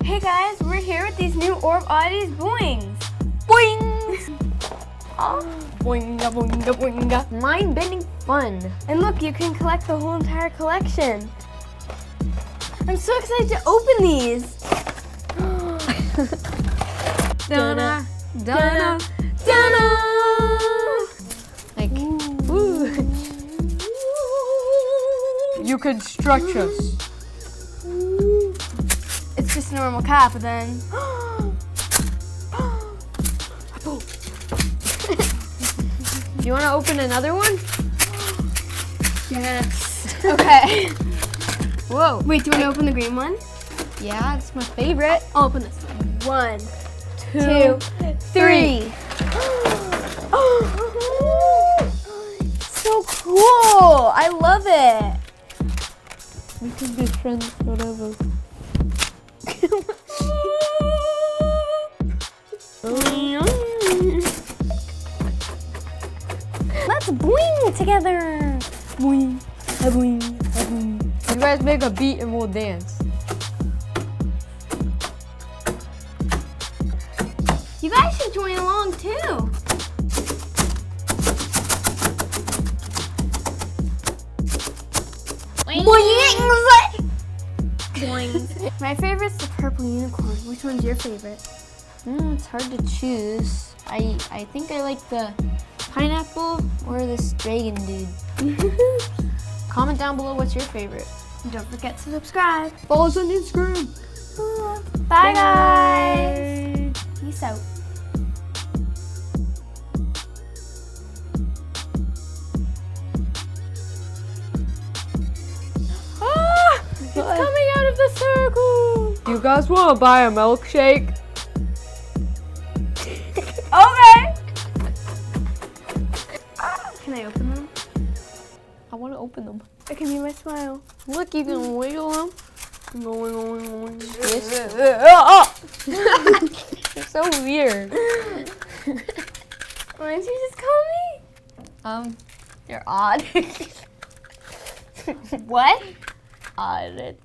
Hey guys, we're here with these new ORB Odditeez Boingzz. Boingzz! Oh. Boinga, boinga, boinga. Mind-bending fun. And look, you can collect the whole entire collection. I'm so excited to open these. Donna, Donna, Donna. Like, ooh. You could stretch us. It's just a normal cap, but then. You want to open another one? Yes. Okay. Whoa. Wait, do you want to open the green one? Yeah, it's my favorite. I'll open this one. 1, 2, 3. So cool! I love it. We can be friends forever. Let's boing together. Boing, a boing, a boing. You guys make a beat and we'll dance. You guys should join along too. Boingzz! Boingzz. My favorite's the purple unicorn. Which one's your favorite? It's hard to choose. I think I like the pineapple or this dragon dude. Comment down below what's your favorite. And don't forget to subscribe. Follow us on Instagram. Bye guys. Peace out. It's coming out of the circle. Do you guys want to buy a milkshake? Okay. Can I open them? I want to open them. It can be my smile. Look, you can wiggle them. Wiggle. You're so weird. Why did you just call me? You're odd. What? Oddities.